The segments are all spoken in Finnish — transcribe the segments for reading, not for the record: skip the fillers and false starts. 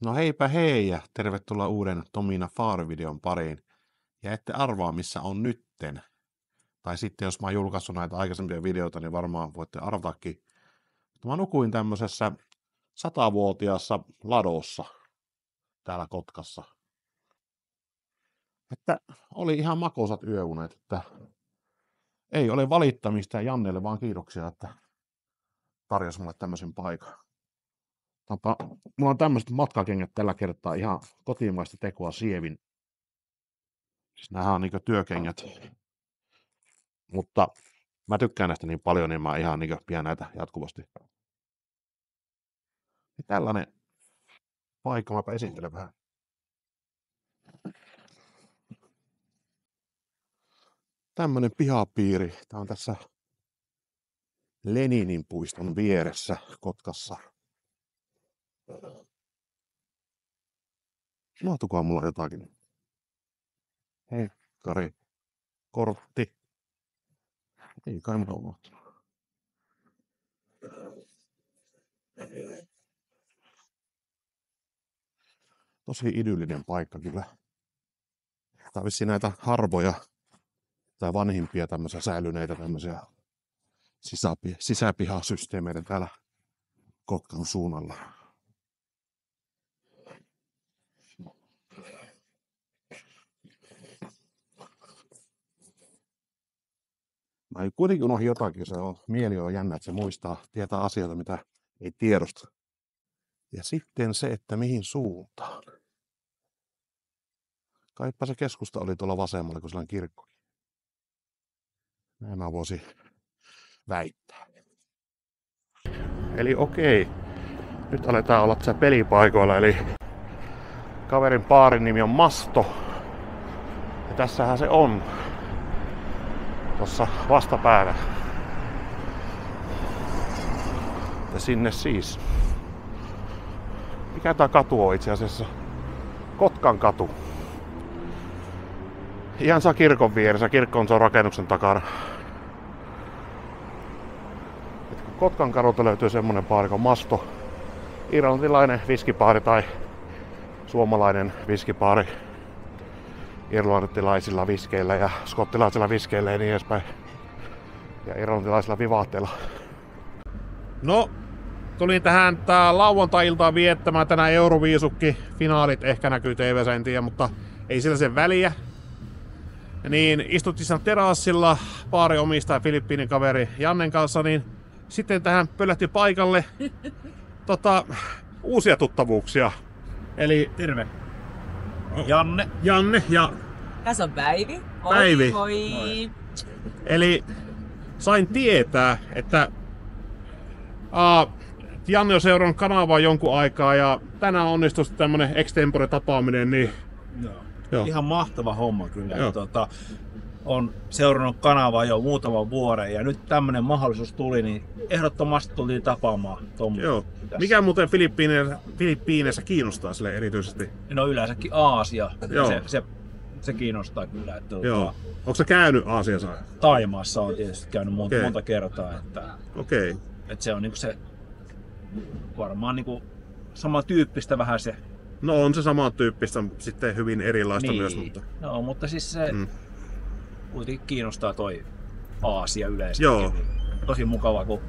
No heipä hei ja tervetuloa uuden Tomina Faar-videon pariin. Ja ette arvaa missä on nytten. Tai sitten jos mä oon julkaissut näitä aikaisempia videoita, niin varmaan voitte arvatakin. Mä nukuin tämmöisessä 100-vuotiaassa ladossa täällä Kotkassa. Että oli ihan makoisat yöunet, että ei ole valittamista ja Jannelle vaan kiitoksia, että tarjosi mulle tämmöisen paikan. Mulla on tämmöiset matkakengät tällä kertaa ihan kotimaista tekoa sievin. Siis nämähän on niinku työkengät. Mutta mä tykkään näistä niin paljon, niin mä ihan niinku pidän näitä jatkuvasti. Ja tällainen paikka, mäpä esittelen vähän. Tämmönen pihapiiri. Tää on tässä Leninin puiston vieressä Kotkassa. Mahtukohan mulla jotakin? Heikkari. Kortti. Ei kai mulla unohtunut. Tosi idyllinen paikka kyllä. Tää on vissiin näitä harvoja tai vanhimpia tämmöisiä säilyneitä tämmöisiä sisäpihasysteemeitä täällä Kotkan suunnalla. Mä kuitenkin unohdin jotakin, mieli on jännä, että se tietää asioita, mitä ei tiedosta. Ja sitten se, että mihin suuntaan. Kaipa se keskusta oli tuolla vasemmalla, kun sillä on kirkko. Näin mä voisin väittää. Eli okei, nyt aletaan olla tässä pelipaikoilla, eli kaverin baarin nimi on Masto. Ja tässähän se on. Tossa vastapäällä. Ja sinne siis. Mikä tää katu on itse asiassa? Kotkan katu. Ihan saa kirkon vieressä. Kirkko on rakennuksen takana. Kotkan kadulta löytyy semmonen baari kuin Masto. Irlantilainen viskibaari tai suomalainen viskibaari. Irlantilaisilla viskeillä ja skottilaisilla viskeillä ja niin edespäin. Ja irlantilaisilla vivaatteilla. No, tulin tähän lauantai-iltaan viettämään tänään Euroviisukki. Finaalit ehkä näkyy TV:ssä, en tiedä, mutta ei sillä sen väliä. Niin istuttiin siinä terassilla baarin omistaja Filippiinin kaveri Jannen kanssa, niin sitten tähän pöllähti paikalle uusia tuttavuuksia. Eli terve. Janne ja tässä on Päivi. Päivi. Moi. Eli sain tietää, että Janne on seurannut kanavaa jonkun aikaa ja tänään onnistui tämmönen extempore tapaaminen, niin Joo. Ihan mahtava homma kyllä. On seurannut kanavaa jo muutaman vuoden ja nyt tämmönen mahdollisuus tuli, niin ehdottomasti tultiin tapaamaan Tom. Joo. Mikä muuten Filippiineissä kiinnostaa sille erityisesti? No yleensäkin Aasia. Joo. Se kiinnostaa kyllä. Että Joo. Onko sä käynyt Aasiassa? Taimaassa on tietysti käynyt monta kertaa. Okei. Että se on niinku se varmaan niinku samantyyppistä vähän se. No on se samantyyppistä, sitten hyvin erilaista niin. myös. Mutta... No, mutta siis se kuitenkin kiinnostaa toi Aasia yleisesti. Joo. Niin tosi mukavaa, kun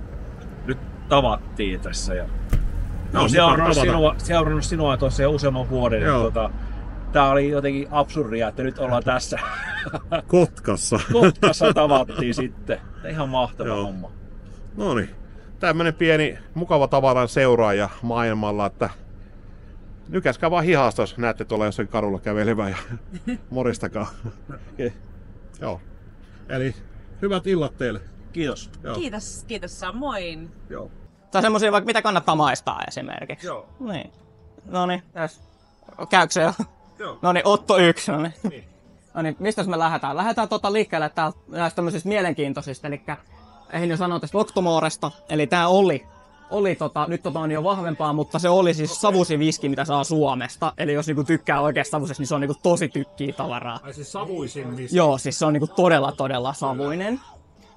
nyt tavattiin tässä. Ja... No, seurannut sinua tuossa jo useamman vuoden. Tää oli jotenkin absurdia, että nyt ollaan tässä. Kotkassa tavattiin sitten. Ihan mahtava homma. Noniin. Tämmönen pieni mukava tavaran seuraaja maailmalla, että nykäskää vaan hihasta, jos näette tuolla jossakin kadulla kävelevää ja moristakaa. Okay. Joo. Eli hyvät illat teille. Kiitos. Joo. Kiitos samoin. Joo. Tai semmosia vaikka mitä kannattaa maistaa esimerkiksi. Joo. Niin. Noniin, tässä. Käykö se jo? Joo. Noniin, Otto 1. Noniin. Niin. Noniin, mistäs me lähdetään? Lähdetään liikkeelle täältä näistä tämmöisistä mielenkiintoisista, elikkä eihin jo sanoa tästä Octomoresta, eli tää oli nyt on jo vahvempaa, mutta se oli siis savusi viski, mitä saa Suomesta. Eli jos niinku tykkää oikeasta savusesta, niin se on niinku tosi tykkiä tavaraa. Ai siis savuisin viski? Joo, siis se on niinku todella savuinen.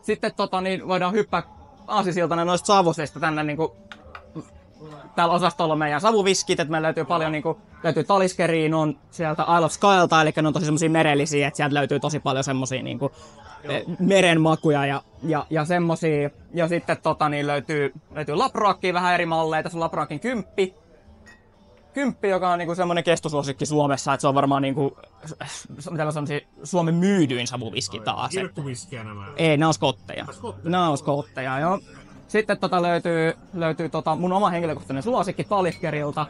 Sitten niin voidaan hyppää aasisiltana noista savusista tänne niinku täällä osastolla meidän savuviskit, että meillä löytyy paljon niinku, löytyy Taliskeriin, on sieltä Isle of Skylta, eli ne on tosi semmosia merellisiä, että sieltä löytyy tosi paljon semmosia niinku merenmakuja ja semmosia. Ja sitten niin löytyy Laproakia vähän eri malleja, tässä on Laproakin 10, joka on niinku semmonen kestosuosikki Suomessa, että se on varmaan niinku Suomen myydyin savuviski taas. Kirkkuviskiä nämä? Ei, nämä on skotteja. Nämä on skotteja, joo. Sitten löytyy mun oma henkilökohtainen suosikki Taliskerilta.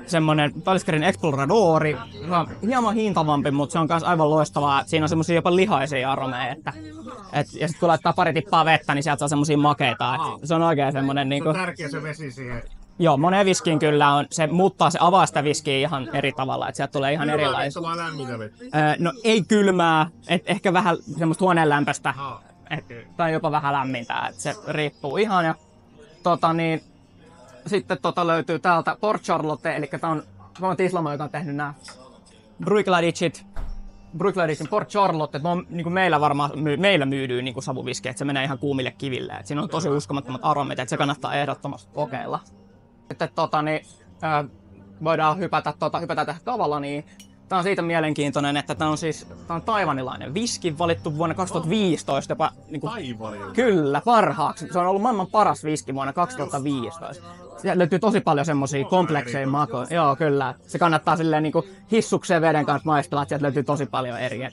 Semmonen Taliskerin Exploradori. Se on hieman hintavampi, mutta se on kans aivan loistavaa. Siinä on semmosia jopa lihaisia aromeja. Ja sit kun laittaa pari tippaa vettä, niin sieltä saa semmosia makeita. Se on oikein semmonen niinku... Se on tärkeä se vesi siihen. Joo, monen viskin kyllä on. Se avaa sitä viskiä ihan eri tavalla, että sieltä tulee ihan erilaisia. Kylmää lämmintä vettä? No ei kylmää, ehkä vähän semmoista huoneenlämpöistä. Tai jopa vähän lämmintää, että se riippuu ihan. Ja, sitten löytyy täältä Port Charlotte, eli tää on Tislamo, joka on tehnyt nää Bruichladdichin Port Charlotte, että on niinku meillä myydyy niinku savuviski, että se menee ihan kuumille kiville. Et siinä on tosi uskomattomat aromit, että se kannattaa ehdottomasti kokeilla. Sitten voidaan hypätä tähän tavalla, niin tää on siitä mielenkiintoinen, että tää on taiwanilainen viski, valittu vuonna 2015 jopa niinku, kyllä, parhaaksi. Se on ollut maailman paras viski vuonna 2015. Sieltä löytyy tosi paljon semmosia komplekseja makuja. Joo, kyllä. Se kannattaa silleen niinku hissukseen veden kanssa maistella, että sieltä löytyy tosi paljon eri.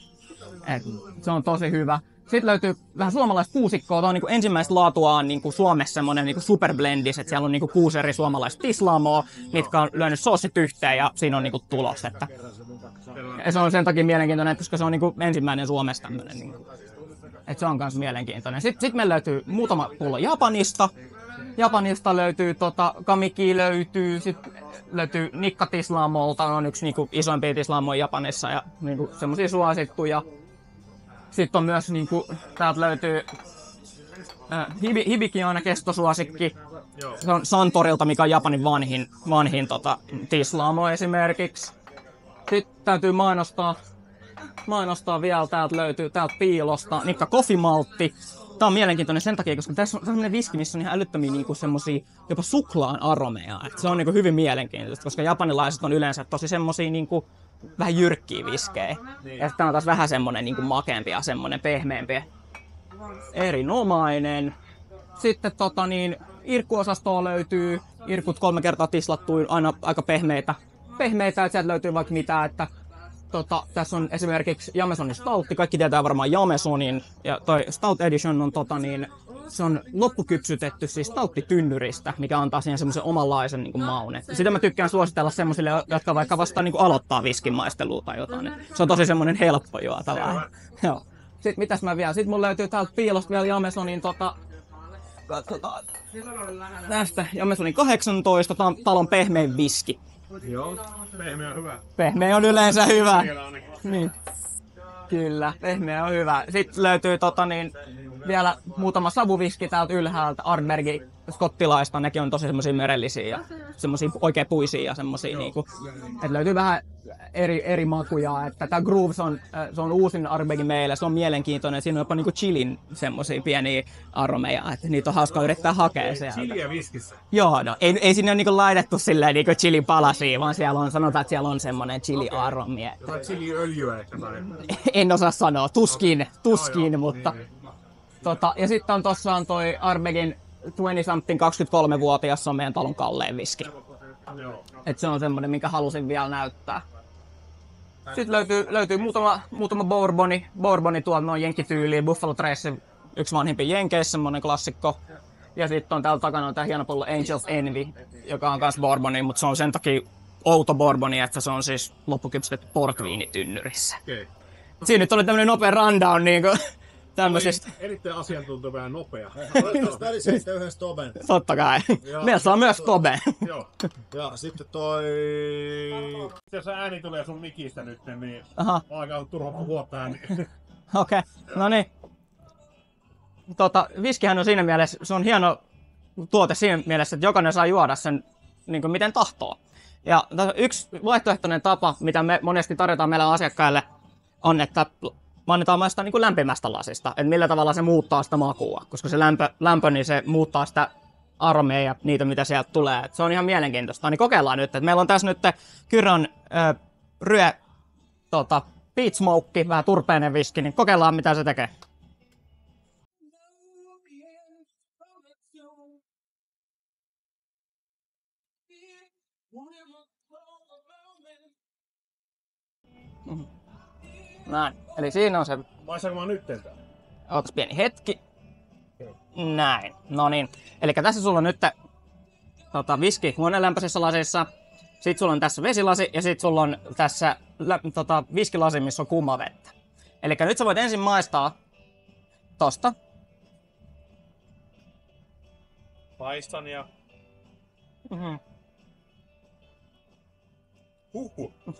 Se on tosi hyvä. Sitten löytyy vähän suomalaista kuusikkoa. Tämä on niinku ensimmäistä laatuaan niinku Suomessa semmoinen niinku superblendis, että siellä on niinku 6 eri suomalaista tislaamoa, mitkä on lyönyt soossit yhteen ja siinä on niinku tulos. Ja se on sen takia mielenkiintoinen, koska se on niinku ensimmäinen Suomessa tämmöinen. Niinku. Et se on myös mielenkiintoinen. Sitten meillä löytyy muutama pullo Japanista. Japanista löytyy Kamiki sitten löytyy Nikka Tislaamolta, on yksi niinku isoimpia tislaamoja Japanissa ja niinku semmosia suosittuja. Sitten on myös niinku, täältä löytyy Hibiki on aina kestosuosikki. Se on Santorilta, mikä on Japanin vanhin tislaamo esimerkiksi. Sitten täytyy mainostaa vielä, täältä löytyy täältä piilosta Nikka Coffee Maltti. Tää on mielenkiintoinen sen takia, koska tässä on sellainen viski, missä on ihan älyttömiä niinku semmosia jopa suklaan aromeja. Et se on niinku hyvin mielenkiintoista, koska japanilaiset on yleensä tosi semmosia niinku vähän jyrkkiä viskejä. Ja tää on taas vähän semmonen niinku makeampi ja semmonen pehmeämpi. Erinomainen. Sitten irkkuosastoa löytyy. Irkut 3 kertaa tislattuin, aina aika pehmeitä, että sieltä löytyy vaikka mitä, että tässä on esimerkiksi Jamesonin Stoutti, kaikki tietää varmaan Jamesonin, ja toi Stout Edition on se on loppukypsytetty siis Stoutti-tynnyristä, mikä antaa siihen semmoisen omanlaisen niin kuin maun. Sitä mä tykkään suositella semmoisille, jotka vaikka vasta niin kuin aloittaa viskin maistelua tai jotain. Se on tosi semmoinen helppo juotava. Joo. Sitten mitäs mä vielä? Sitten mulla löytyy täältä piilosta vielä Jamesonin tästä Jamesonin 18, tää on talon pehmein viski. Joo, pehmeä on hyvä. Pehmeä on yleensä hyvä. Niin. Kyllä, pehmeä on hyvä. Sitten löytyy vielä muutama savuviski täältä ylhäältä, Ardbergi skottilaista, nekin on tosi semmosia merellisiä ja semmosia oikein puisia ja semmosia niinku. Et löytyy vähän eri makuja, että tää Grooves se on uusin Ardbegi meillä, se on mielenkiintoinen, siinä on jopa niinku chilin semmosia pieniä aromeja, että niitä on hauska yrittää hakea sieltä. Chiliä viskissä? Joo, no ei sinne ole niinku laitettu silleen niinku chilin palasia, vaan siellä on, sanotaan, että siellä on semmonen chili-aromi. Jotain chiliöljyä ehkä tai? En osaa sanoa, tuskin, mutta... ja sitten on tossaan toi Ardbegin 20-something 23-vuotias, on meidän talon kallein viski. Et se on semmonen, minkä halusin vielä näyttää. Sitten löytyy muutama bourboni tuolta noin jenkkityyliin, Buffalo Trace, yksi vanhempi jenkeissä, semmonen klassikko. Ja sitten on täällä takana tää hieno pullo Angel's Envy, joka on kans bourboni, mutta se on sen takia outo bourboni, että se on siis loppukypsytetty portviinitynnyrissä. Okay. Siinä nyt oli tämmönen nopea rundown niinku tämmöisestä. Erittäin asiantunteva ja nopea. Oletko välissä yhden stoben? Totta kai. Meillä saa myös stobe. Joo. Ja sitten toi... Jos ääni tulee sun mikistä nyt, niin alkaa turha puhua tähän. Okei, no niin. Viskihän on siinä mielessä, se on hieno tuote siinä mielessä, että jokainen saa juoda sen niin kuin miten tahtoo. Ja yksi vaihtoehtoinen tapa, mitä me monesti tarjotaan meille asiakkaille, on, että annetaan maistaa niin kuin lämpimästä lasista, että millä tavalla se muuttaa sitä makua, koska se lämpö niin se muuttaa sitä armeja ja niitä, mitä sieltä tulee. Et se on ihan mielenkiintoista. Niin kokeillaan nyt. Et meillä on tässä nyt Kyron Peat Smoke, vähän turpeinen viski, niin kokeillaan mitä se tekee. Näin. Eli siinä on se. Maistaanko mä nyt teiltä? Ootas pieni hetki. Näin. No niin. Eli tässä sulla on nyt viski huonelämpöisessä lasissa. Sitten sulla on tässä vesilasi ja sitten sulla on tässä viskilasi, missä on kuumaa vettä. Eli nyt sä voit ensin maistaa tosta. Paistan ja... Mm-hmm.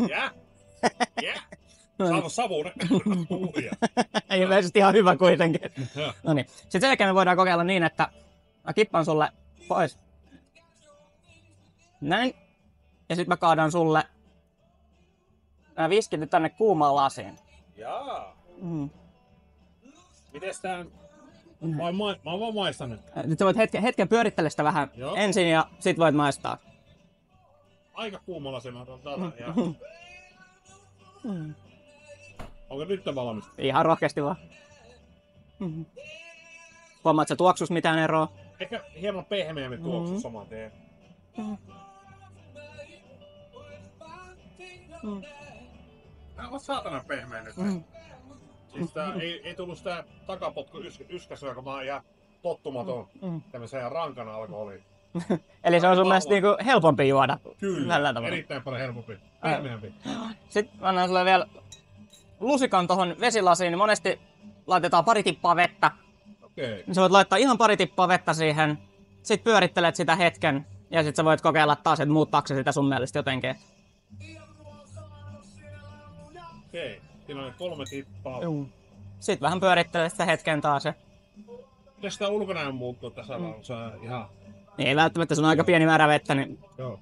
Jää? Jää? Saanut savuun. Ilmeisesti ihan hyvä kuitenkin. No niin. Sitten sen jälkeen me voidaan kokeilla niin, että mä kippaan sulle pois. Näin. Ja sitten mä kaadan sulle nämä viskit nyt tänne kuumaan lasiin. Jaa. Mm. Mites tää... Mä oon vaan maistanut. Nyt sä voit hetken pyörittele sitä vähän ensin ja sit voit maistaa. Aika kuumalla se mä otan tätä. Ja... Onko nyt valmis? Ihan rohkeasti vaan. Huomaat sä tuoksus mitään eroa? Ehkä hieman pehmeämmin tuoksu saman tien. Tää on saatana pehmeä nyt. Siis tää ei tullut sitä takapotku yskäsyä, kun mä oon ihan tottumaton tämmöiseen rankana alkoholiin. Eli se on sun mielestä niinku helpompi juoda? Kyllä, erittäin paljon helpompi. Pehmeämpi. Sitten annan sulle vielä lusikan tohon vesilasiin, niin monesti laitetaan pari tippaa vettä. Okei. Sä voit laittaa ihan pari tippaa vettä siihen, sit pyörittelet sitä hetken ja sit sä voit kokeilla taas, että muuttaako se sitä sun mielestä jotenkin. Okei, siinä on 3 tippaa. Sitten vähän pyörittelet sitä hetken taas. Miten sitä ulkonäön muuttuu tässä on ihan... Niin ei välttämättä, se on aika pieni määrä vettä, niin... Joo.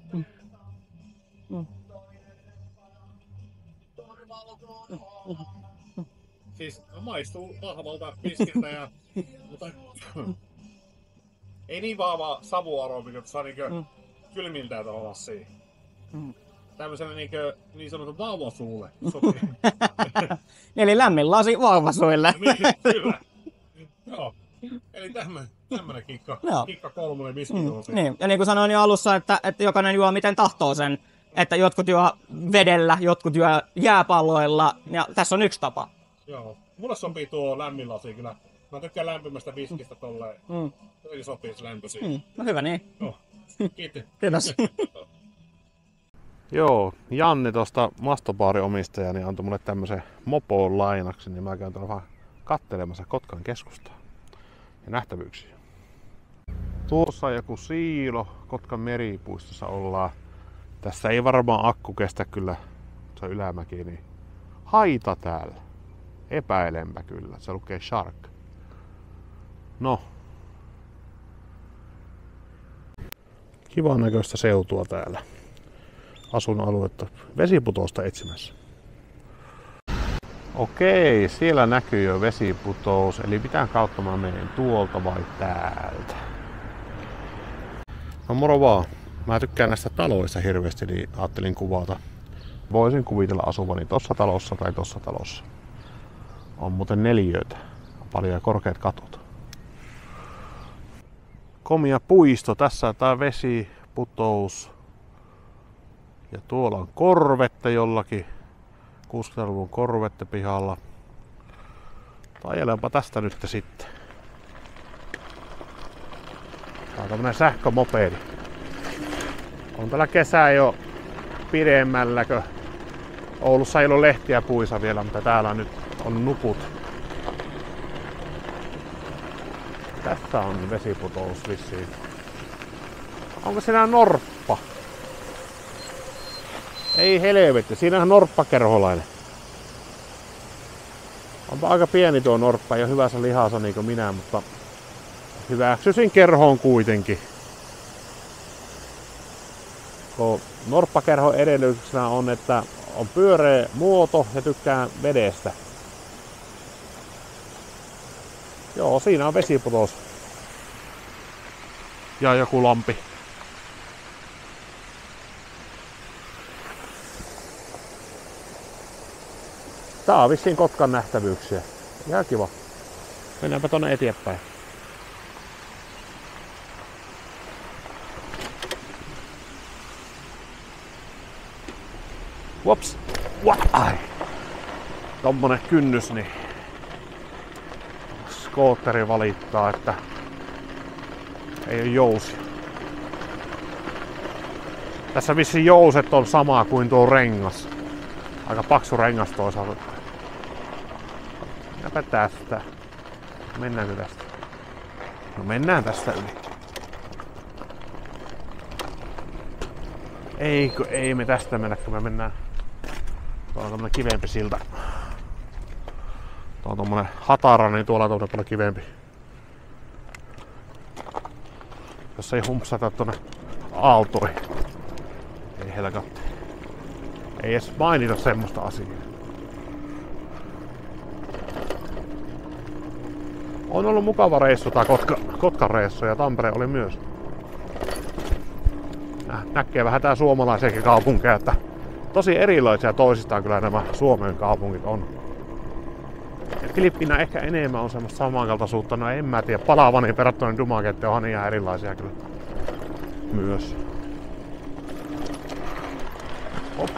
Siis maistuu vahvalta viskiltä ja... mutta... ei niin vahva savuaromi, että saa niinkö kylmiltään tuohon lassiin. Tämmöiselle niin sanotun vauvasuulle sopii. Eli lämmin lasi vauvasuille. Niin, kyllä. Joo. Eli tämmönen kikka 3 viskidoosi. Niin, ja niin kuin sanoin jo alussa, että jokainen juo miten tahtoo sen. Että jotkut juo vedellä, jotkut juo jääpalloilla, ja tässä on yksi tapa. Joo. Mulle sopii tuo lämmin lasi kyllä. Mä tykkään lämpimästä viskistä tolleen. Eli sopii se lämpöisiin. No hyvä niin. Joo. Kiitos. Kiitos. Joo, Janne tuosta Mastobaarin omistajani antoi mulle tämmösen mopoon lainaksi, niin mä käyn tuolla vähän kattelemassa Kotkan keskustaa ja nähtävyyksiä. Tuossa on joku siilo, Kotkan meripuistossa ollaan. Tässä ei varmaan akku kestä kyllä, se on ylämäki, niin haita täällä. Epäilenpä kyllä, se lukee Shark. No. Kivan näköistä seutua täällä. Asuinaluetta vesiputousta etsimässä. Okei, siellä näkyy jo vesiputous, eli mitä kautta mä menen, tuolta vai täältä? No moro vaan. Mä tykkään näistä taloista hirveästi, niin ajattelin kuvata. Voisin kuvitella asuvani tossa talossa tai tossa talossa. On muuten 4 paljon ja korkeat katot. Komia puisto, tässä tää vesiputous. Ja tuolla on korvette jollakin. 60-luvun korvette pihalla. Ajelenpa tästä nyt sitten. Tää on tämmönen sähkömopedi. On tällä kesää jo pidemmälläkö. Oulussa ei ole lehtiä puissa vielä, mutta täällä nyt on nuput. Tässä on vesiputous vissiin. Onko siinä norppa? Ei helvetti, siinähän norppakerholainen. Onpa aika pieni tuo norppa ja hyvässä lihassa niin kuin minä, mutta hyväksyisin kerhoon kuitenkin. Norppakerhon edellytyksenä on, että on pyöreä muoto ja tykkää vedestä. Joo, siinä on vesiputous. Ja joku lampi. Tää on vissiin Kotkan nähtävyyksiä. Ihan kiva. Mennäänpä tonne eteenpäin. Wops! Ai! Tommonen kynnys, niin skootteri valittaa, että ei oo jousia. Tässä vissiin jouset on sama kuin tuo rengas. Aika paksu rengas toisaalta. Mennäänpä tästä. Mennäänkö tästä? No mennään tästä yli. Eikö, ei me tästä mennä, kun me mennään. Tuolla on tommonen kivempi silta. Tuo on tommonen hatara, niin tuolla on tommonen paljon kivempi. Jos ei humpsata tonne aaltoihin. Ei helkatti. Ei edes mainita semmoista asiaa. On ollut mukava reissu tää Kotkan reissu ja Tampere oli myös. Näkee vähän tää suomalaisiakin kaupunkeja, että tosi erilaisia toisistaan kyllä nämä Suomen kaupungit on. Filippiinä ehkä enemmän on semmoista samankaltaisuutta, no en mä tiedä, Palavaniin verrattuna Dumaguete on ihan erilaisia kyllä myös. Hop.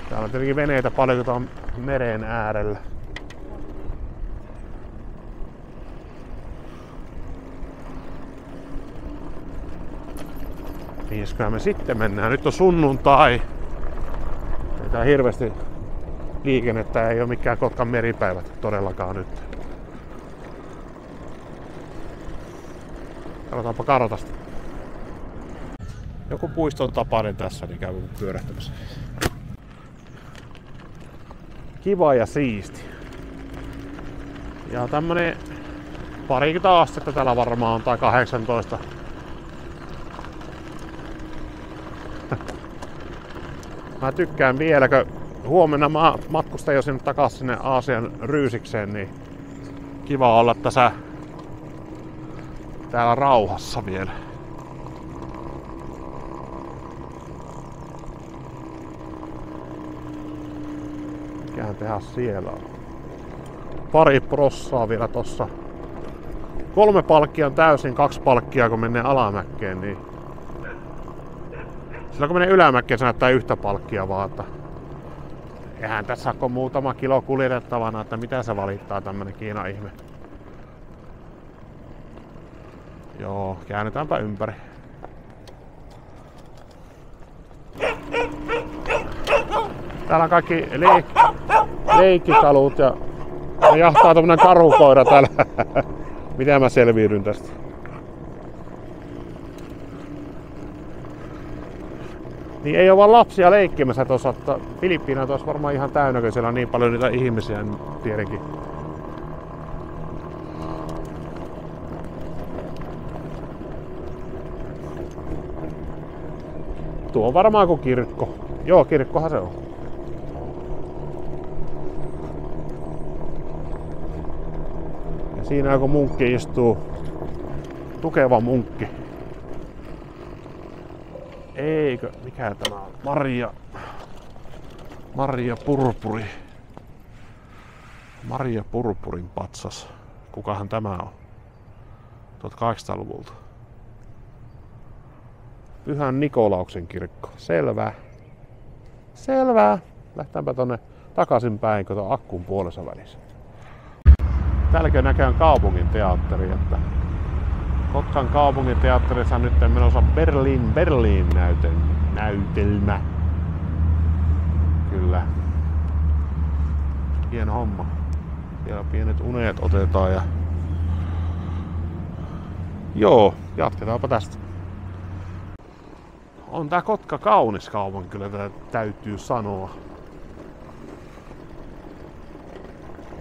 Täällä on tietenkin veneitä paljon, kun tää on meren äärellä. Mihinköhän me sitten mennään? Nyt on sunnuntai. Ei tää hirveästi liikennettä, ei oo mikään Kotkan meripäivät todellakaan nyt. Katsotaanpa kartasta. Joku puiston tapainen tässä, niin käy pyörähtämässä. Kiva ja siisti. Ja tämmönen parikymmentä astetta täällä varmaan on, tai 18. Mä tykkään vielä, kun huomenna mä matkustan jo sinne takas sinne Aasian Ryysikseen, niin kiva olla tässä täällä rauhassa vielä. Mikähän tehdä siellä on? Pari prossaa vielä tossa. 3 palkkia on täysin, 2 palkkia kun menee alamäkkeen, niin silloin kun menee ylämäkkeen se näyttää 1 palkkia vaan, että eihän tässä ole muutama kilo kuljetettavana, että mitä se valittaa tämmönen Kiinan ihme. Joo, käännetäänpä ympäri. Täällä on kaikki leikkikalut ja jahtaa tämmönen karukoira täällä. Miten mä selviydyn tästä? Niin ei oo vaan lapsia leikkimässä tuossa, että Filippiinat olisi varmaan ihan täynnä, kun siellä on niin paljon niitä ihmisiä, niin tietenkin. Tuo on varmaan kuin kirkko. Joo, kirkkohan se on. Ja siinä joku munkki istuu. Tukeva munkki. Eikö? Mikä tämä on? Maria Purpuri. Maria Purpurin patsas. Kukahan tämä on? 1800-luvulta. Pyhän Nikolauksen kirkko. Selvä. Selvä. Lähtäänpä tonne takaisinpäin, kun on akkun puolessa välissä. Täälläkin on näköjään kaupungin teatteri, että Kotkan kaupungin teatterissa nyt menossa Berliin näytelmä. Kyllä. Hieno homma. Siellä pienet unet otetaan ja joo, jatketaanpa tästä. On tää Kotka kaunis kaupunki, kyllä täytyy sanoa.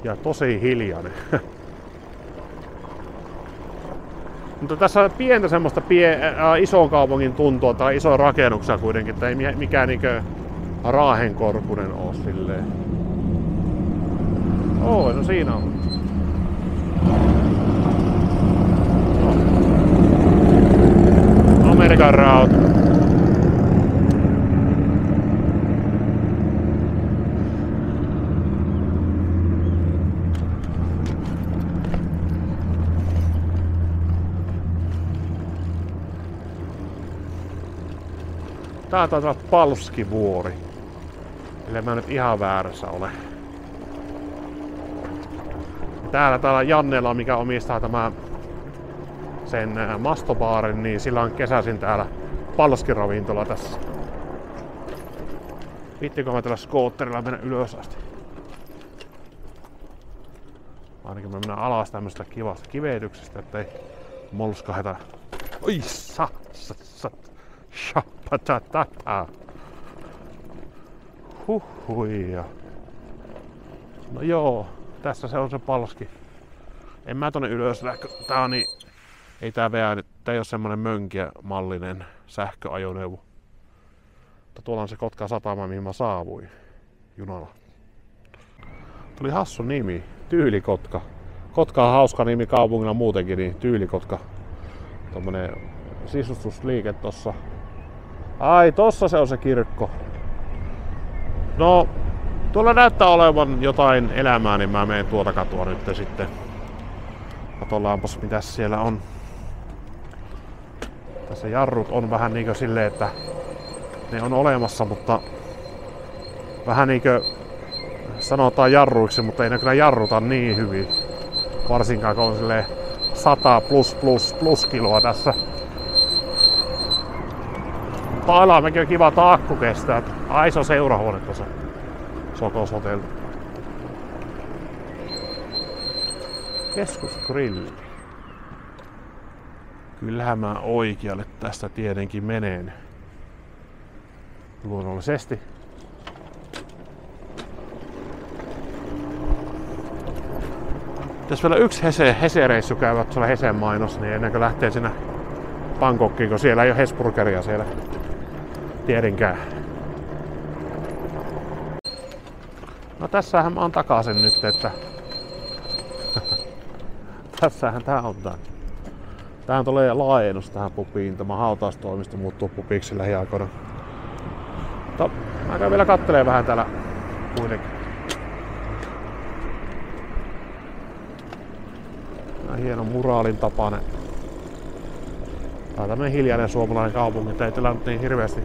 Ja tosi hiljainen. Mutta tässä on pientä semmoista ison kaupungin tuntua tai isoja rakennuksia kuitenkin, että ei mikään niinkö Raahenkorkunen oo silleen. No siinä on. Amerikan-raut. Tää taitaa olla Palskivuori. Eli mä nyt ihan väärässä ole. Täällä Jannella, mikä omistaa tämä sen mastobaarin, niin sillä on kesäisin täällä Palskiravintola tässä. Vittikö mä tällä skootterilla mennä ylös asti? Ainakin mä mennään alas tämmöstä kivasta kivetyksestä, ettei molskaheta. Oi shapatatata. Huhhuija. No joo, tässä se on se Palski. En mä tonne ylös lähkö. Tää on niin... Ei tää ei oo semmonen mönkiä mallinen sähköajoneuvo. Mutta tuolla on se Kotkan satama, mihin mä saavuin junalla. Tuli hassu nimi, Tyylikotka. Kotka on hauska nimi kaupungilla muutenkin, niin Tyylikotka. Tommonen sisustusliike tossa. Ai, tossa se on se kirkko. No, tuolla näyttää olevan jotain elämää, niin mä menen tuota katua nyt sitten. Katsotaanpas mitäs siellä on. Tässä jarrut on vähän niinkö silleen, että ne on olemassa, mutta vähän niinkö sanotaan jarruiksi, mutta ei ne kyllä jarruta niin hyvin. Varsinkaan kun on silleen 100 plus kiloa tässä. Alamäki on kiva, että akku kestää. Ai, se on seurahuone tuossa Sokos Hotel. Keskusgrilli. Kyllähän mä oikealle tästä tietenkin menen. Luonnollisesti. Tässä vielä yksi Hese-reissu käyvät tuolla Hesen mainos, niin ennen kuin lähtee sinne Bangkokiin, kun siellä ei ole Hesburgeria siellä. Tietenkään. No tässähän mä oon takaisin nyt, että tässähän tää on tää. Tähän tulee laajennus tähän pubiin. Tämä hautaustoimisto muuttuu pubiksi lähiaikoina. Mutta mä käyn vielä kattelee vähän täällä kuitenkin. Tää hieno muraalin tapainen. Tää on tämmönen hiljainen suomalainen kaupunki. Ei täällä nyt niin hirveästi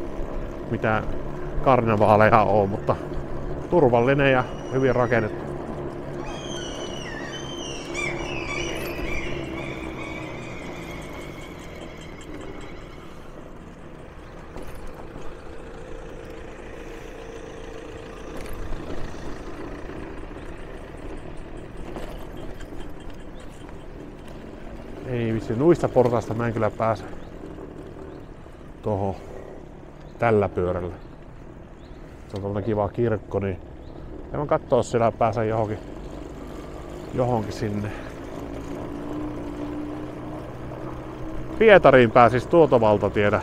mitään karnevaaleja oo, mutta turvallinen ja hyvin rakennettu. Ei vitsi, nuista portaista mä en kyllä pääse tohon tällä pyörällä. Se on tommonen kiva kirkko, niin mä kattoo, jos siellä pääsee johonkin sinne. Pietariin pääsis tuota valtatietä.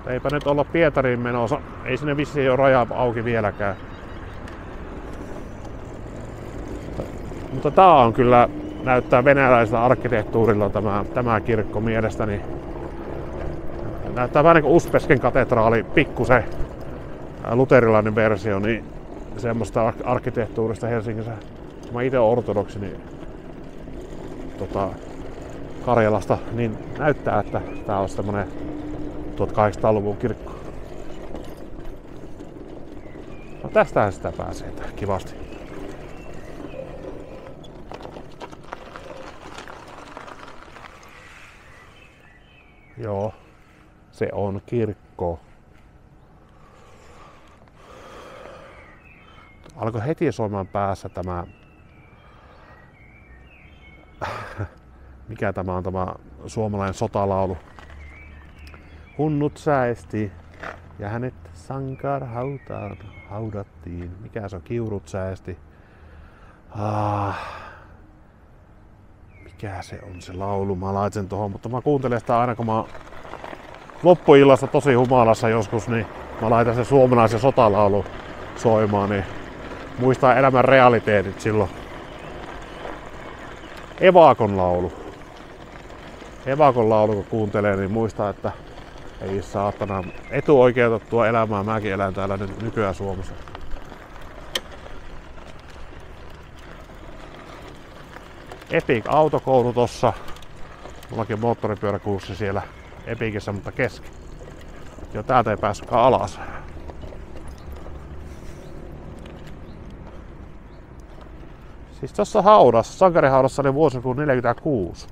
Eipä nyt olla Pietariin menossa. Ei sinne vissiin ole raja auki vieläkään. Mutta tää on kyllä, näyttää venäläisellä arkkitehtuurilla tämä kirkko mielestäni. Näyttää vähän niin kuin Uspenskin katedraali, pikkusen luterilainen versio, niin semmoista arkkitehtuurista Helsingissä. Mä itse olen ortodoksi, niin Karjalasta, niin näyttää, että tää on semmonen 1800-luvun kirkko. No tästähän sitä pääsee kivasti. Joo, se on kirkko. Alkoi heti soimaan päässä tämä... Mikä tämä on tämä suomalainen sotalaulu? Hunnut säesti ja hänet sankarhautaan haudattiin. Mikä se on? Kiurut säesti. Mikä se on se laulu? Mä laitan sen tohon, mutta mä kuuntelen sitä aina kun mä loppuillasta tosi humalassa joskus, niin mä laitan sen suomalaisen sotalaulu soimaan, niin muistaa elämän realiteetit silloin. Evakon laulu. evakon laulu kun kuuntelee, niin muistaa, että ei saatana etuoikeutettua elämää mäkin elän täällä nyt nykyään Suomessa. Epic autokoulu tossa. Mullakin moottoripyöräkurssi siellä Epicissä, mutta kesken. Jo täältä ei päässytkään alas. Siis tossa haudassa, sankarihaudassa oli vuosiluku 46.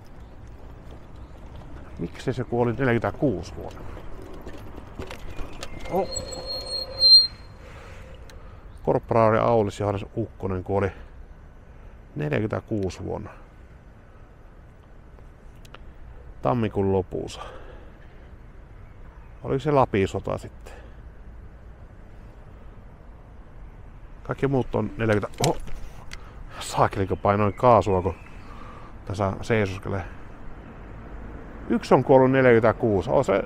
Miksi se kuoli 46 vuonna? Oh. Korporaali Aulis Johannes Ukkonen kuoli 46 vuonna. Tammikuun lopussa. Oliko se Lapin-sota sitten? Kaikki muut on 40... Oh! Saakeliko painoin kaasua, kun tässä seisoskelee. Yksi on kuollut 46. On se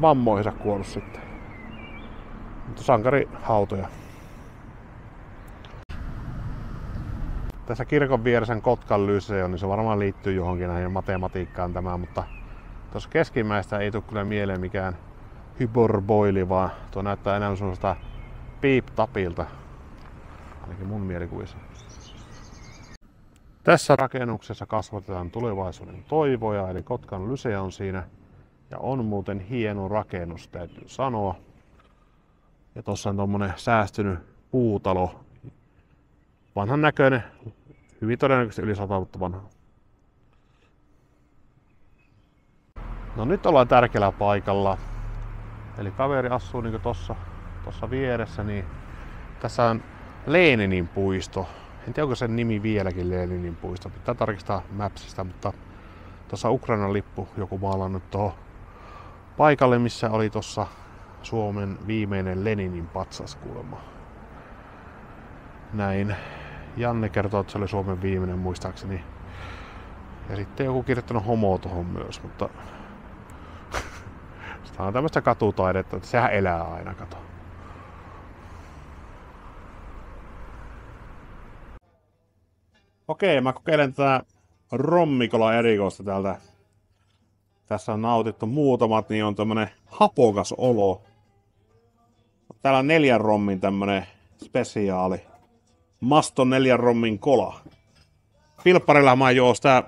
vammoihinsa kuollut sitten. Mutta sankarihautoja. Tässä kirkon vieressä Kotkan lyseo, niin se varmaan liittyy johonkin näihin matematiikkaan tämä, mutta tuossa keskimmäistä ei tule kyllä mieleen mikään hyperboili, vaan tuo näyttää enää semmoista piip-tapilta. Ainakin mun mielikuvissa. Tässä rakennuksessa kasvatetaan tulevaisuuden toivoja, eli Kotkan lyseo on siinä. Ja on muuten hieno rakennus, täytyy sanoa. Ja tossa on tommonen säästynyt puutalo. Vanhan näköinen, hyvin todennäköisesti yli 100 vuotta vanha. No nyt ollaan tärkeällä paikalla. Eli kaveri asuu niinku tossa vieressä, niin tässä on Leninin puisto. En tiedä onko sen nimi vieläkin Leninin puisto. Pitää tarkistaa Mapsista, mutta tuossa Ukrainan lippu joku maalannut tuohon paikalle, missä oli tuossa Suomen viimeinen Leninin patsas kuulemma. Näin. Janne kertoo, että se oli Suomen viimeinen muistaakseni. Ja sitten joku kirjoittanut homo tuohon myös, mutta sitä on tämmöistä katutaidetta, että sehän elää aina, kato. Okei, mä kokeilen tätä rommikola erikoista täältä. Tässä on nautittu muutamat, niin on tämmönen hapokas olo. Täällä on 4 rommin tämmönen spesiaali. Maston 4 rommin kola. Pilpparilla mä juon sitä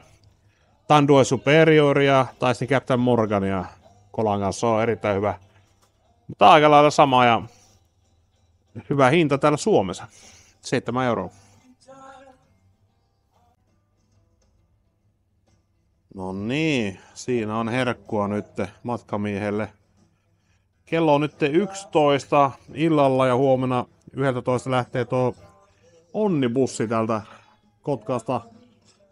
Tandue Superioria tai sitten Captain Morgania kolan kanssa. Se on erittäin hyvä. Mutta aika lailla sama ja hyvä hinta täällä Suomessa. 7 €. No niin, siinä on herkkua nyt matkamiehelle. Kello on nyt 11 illalla ja huomenna 11 lähtee tuo onnibussi täältä Kotkasta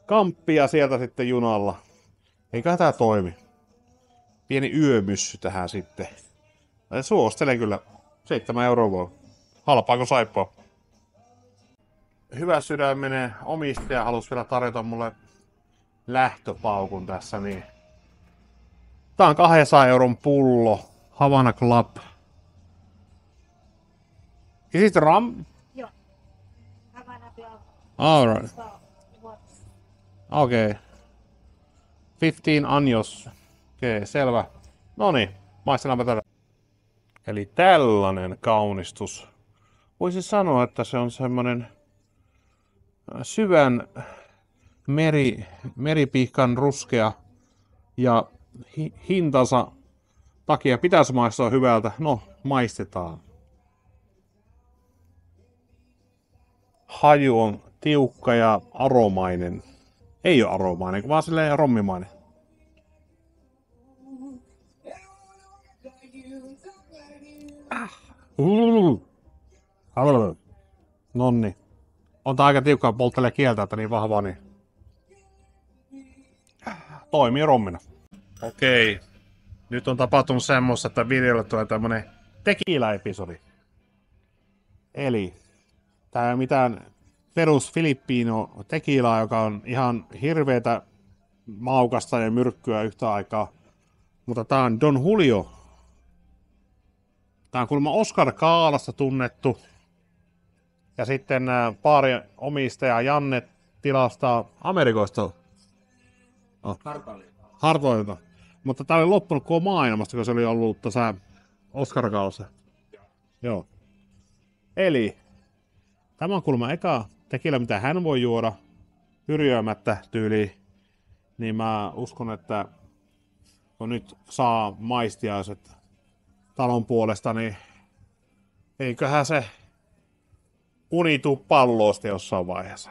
Kamppia sieltä sitten junalla. Eikä tää toimi. Pieni yömyssy tähän sitten. Suostelen kyllä. 7 € halpaako saippua. Hyvä sydäminen omistaja halusi vielä tarjota mulle lähtöpaukun tässä, niin tää on 200 € pullo. Havana Club. Is it rum? Joo. Havana Club. Alright. Okei. 15 anjos. Okei, selvä. Noniin, maistellaanpa tätä. Eli tällainen kaunistus. Voisin sanoa, että se on semmonen syvän meripihkan ruskea ja hintansa takia pitäisi maistua hyvältä. No, maistetaan. Haju on tiukka ja aromainen. Ei ole aromainen, vaan silleen rommimainen. Nonni. On tää aika tiukkaa polttelee kieltä, että niin vahvaa, niin toimii rommina. Okei. Nyt on tapahtunut semmoista, että videolle tulee tämmönen tequila-episodi. Eli tää ei ole mitään perus Filippiino tequilaa, joka on ihan hirveetä maukasta ja myrkkyä yhtä aikaa. Mutta tää on Don Julio. Tää on kuulemma Oscar Kaalasta tunnettu. Ja sitten paari omistaja Janne tilastaa Amerikoista. Hartoilta. Mutta tää oli loppunut koko maailmasta, kun se oli ollut tässä Oscar-kaussa. Joo. Eli tämä on kuulemma eka tekilä, mitä hän voi juoda hyrjöämättä tyyliin. Niin mä uskon, että kun nyt saa maistiaiset talon puolesta, niin eiköhän se uni tuu palloista jossain vaiheessa.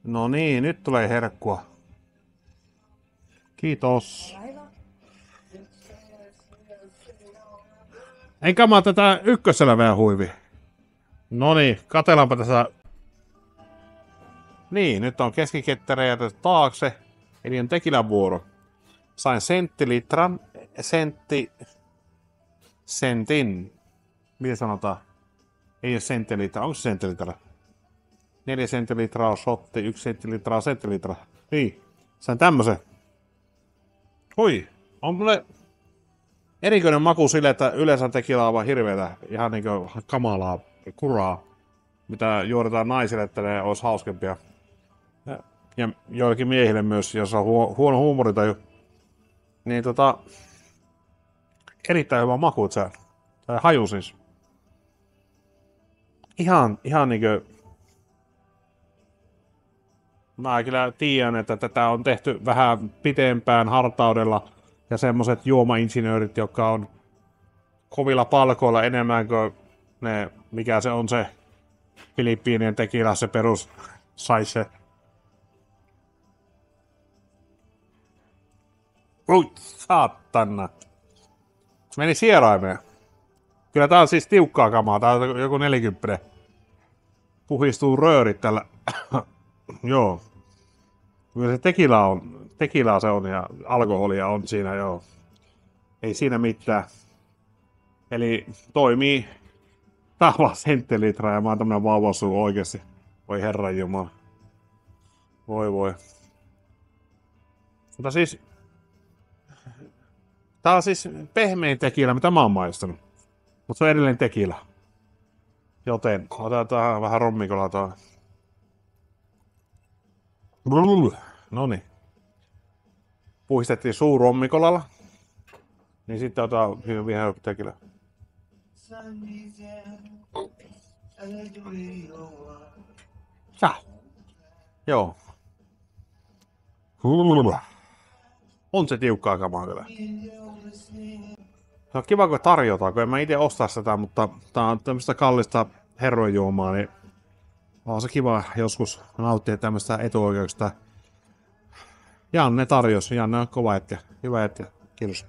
No niin, nyt tulee herkkua. Kiitos. Enkä mä tätä ykkösellä vähän huivi. No niin, katsellaanpa tässä. Niin, nyt on keskiketterä jätetty taakse. Eli on tekilän vuoro. Sain senttilitran. Sentin. Miten sanotaan? Ei ole senttilitra. Onko se senttilitra? 4 senttilitraa on shotti, 1 senttilitraa on senttilitra. Niin, sain tämmösen. Hui, on mulle erikoinen maku sille, että yleensä tekilä on vaan hirveetä, ihan niinkö kamalaa kuraa, mitä juodetaan naisille, että ne olisi hauskempia. Ja joillekin miehille myös, jos on huono huumorintaju. Niin erittäin hyvä maku, se haju siis. Ihan niinkö... Mä kyllä tiedän, että tätä on tehty vähän pitempään hartaudella ja semmoset juomainsinöörit, jotka on kovilla palkoilla enemmän kuin ne, mikä se on se Filippiinien tekilä, se perus saise. Ui, saatana. Meni sieraimeen. Kyllä tää on siis tiukkaa kamaa, tää on joku 40. Puhistuu röörit tällä. Joo. Kyllä se tekilaa se on ja alkoholia on siinä, joo. Ei siinä mitään. Eli toimii. Tää on vaan senttilitra ja mä oon tämmönen vauvasuu oikeesti. Voi herranjumala. Voi. Mutta siis... Tää on siis pehmein tekilä, mitä mä oon maistanut. Mutta se on edelleen tekilä. Joten otetaan vähän rommikolaa tuo. Noniin. Puhistettiin suu rommikolalla. Niin sitten otetaan vielä tekilä. Joo. On se tiukkaa kamaa kyllä. Se on kiva, kun tarjotaan, kun en mä itse ostaa sitä, mutta tää on tämmöistä kallista herrojuomaa, niin on se kiva joskus nauttia tämmöistä etuoikeuksista. Janne tarjosi. Janne on kova jätkä. Hyvä jätkä. Kiitos.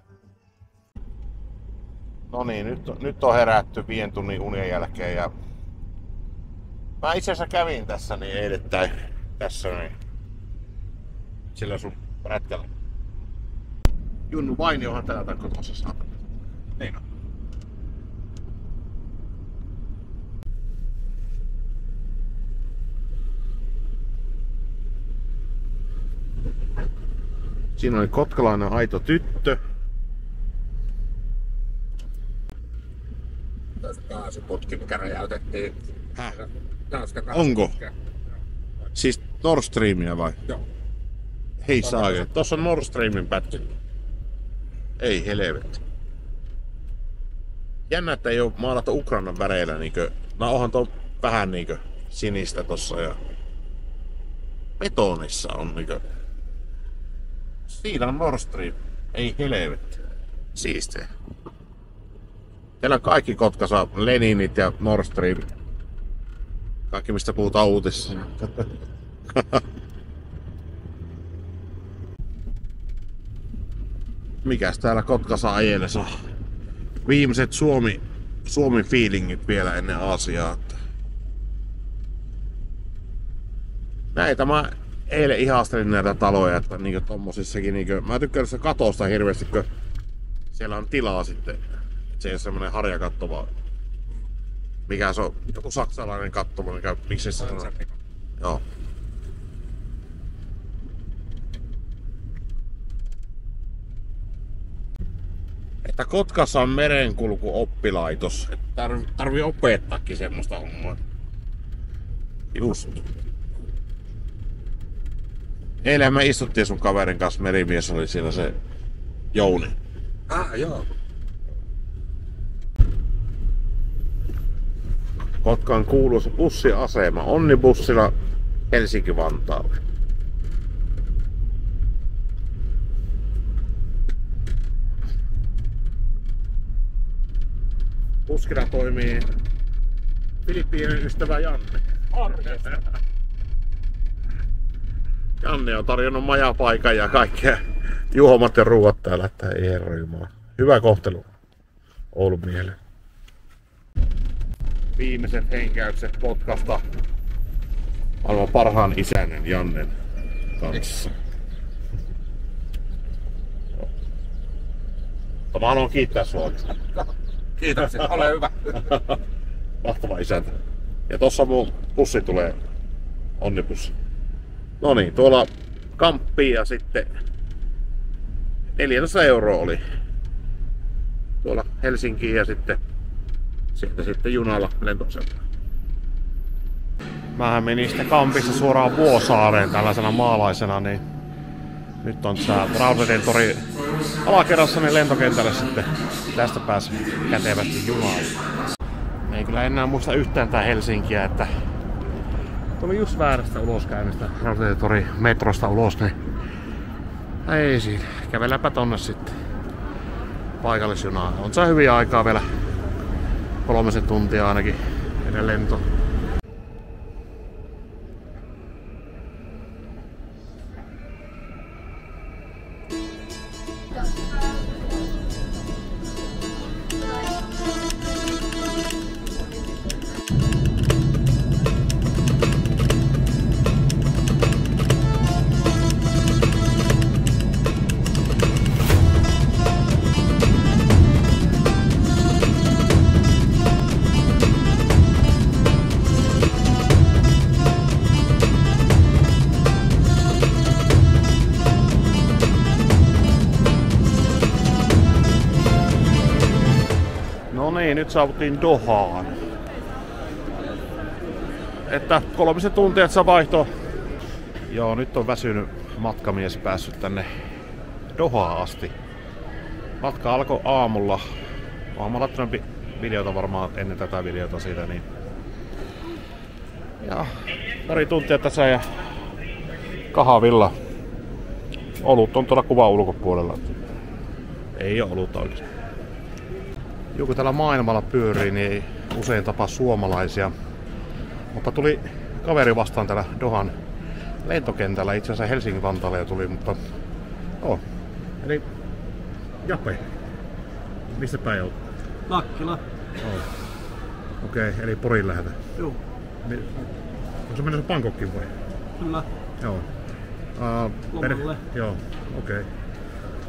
No niin, nyt on herätty 5 tunnin unien jälkeen ja mä itse asiassa kävin tässä niin eilettäin tässä niin sillä sun rätkällä. Junnu Vainiohan täältä kotossa saatana. Niin on. Siinä oli kotkalainen aito tyttö. Kaasuputki käräjäytettiin. Onko? Siis Nord Streamia vai? Joo. Hei saakeli, tossa on Nord Streamin pätkä. Ei helvetti. Jännä, että ei oo maalattu Ukrainan väreillä niinkö. No onhan tuo vähän niinkö sinistä tossa ja betonissa on niinkö. Siinä on Nord Stream. Ei helvetti. Siistiä. Teillä on kaikki Kotkassa, Leninit ja Nord Stream. Kaikki mistä puhutaan uutisissa. Mikäs täällä Kotkassa ajellessa? Viimeiset Suomi-fiilingit vielä ennen Aasiaa. Näitä mä eilen ihastelin näitä taloja, että niinku tommosissakin niinku... Mä tykkään tässä katosta hirveästi, kun siellä on tilaa sitten. Se ei ole semmonen harjakatto vaan. Mikä se on? Joku saksalainen katto, mikä... Miksi se sanoo? Joo. Että Kotkassa on merenkulkuoppilaitos. Että tarvii opettaakin semmoista hommaa. Just. Eilen me istuttiin sun kaverin kanssa, merimies oli siinä se Jouni. Joo. Kotkan kuuluisa bussiasema Onnibussilla Helsinki-Vantaalle. Puskina toimii Filippiinen ystävä Janne. Janne on tarjonnut majapaikan ja kaikkea juomat ja ruuat täällä, että ei herra jumala. Hyvä kohtelu Oulun miehelle. Viimeiset henkäykset Kotkasta maailman parhaan isännen Jannen kanssa. Mä haluan kiittää sua. Kiitos, ole hyvä. Mahtava isäntä. Ja tossa mun bussi tulee, Onnibussi. No niin, tuolla kamppi ja sitten 14 € oli tuolla Helsinkiin ja sitten sieltä sitten junalla lentoasemaan. Mähän menin sitten kampista suoraan Vuosaareen tällaisena maalaisena, niin nyt on tää Rautatietori alakerrassa niin lentokentälle sitten tästä pääsi kätevästi junaan. Ei kyllä enää muista yhtään tää Helsinkiä, että tuli just väärästä uloskäynnistä Rautatietori metrosta ulos, niin ei siinä. Kävelläpä tonne sitten paikallisjunaan. On se hyviä aikaa vielä 3 tuntia ainakin ennen lento. Niin, nyt saavuttiin Dohaan. Että 3 tuntia se vaihto. Joo, nyt on väsynyt matkamies päässyt tänne Dohaan asti. Matka alkoi aamulla. Mä laittanut videota varmaan ennen tätä videota siitä, niin... Ja pari tuntia tässä ja kahvilla. Olut on tuolla kuvan ulkopuolella. Ei oo olutta oikeesti. Joku täällä maailmalla pyörii, niin ei usein tapaa suomalaisia. Mutta tuli kaveri vastaan täällä Dohan lentokentällä, itse asiassa Helsingin-Vantaalle jo tuli, mutta... Eli... Jape. Mistä päin olet? Nakkila. Okei, eli Porin läheltä. Joo. Onko se mennessä Bangkokkiin vai? Kyllä. Joo. Lomalle. Joo, okei.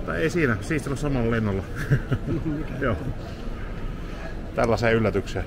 Tai ei siinä, siistellä samalla lennolla. Joo. Tällaiseen yllätykseen.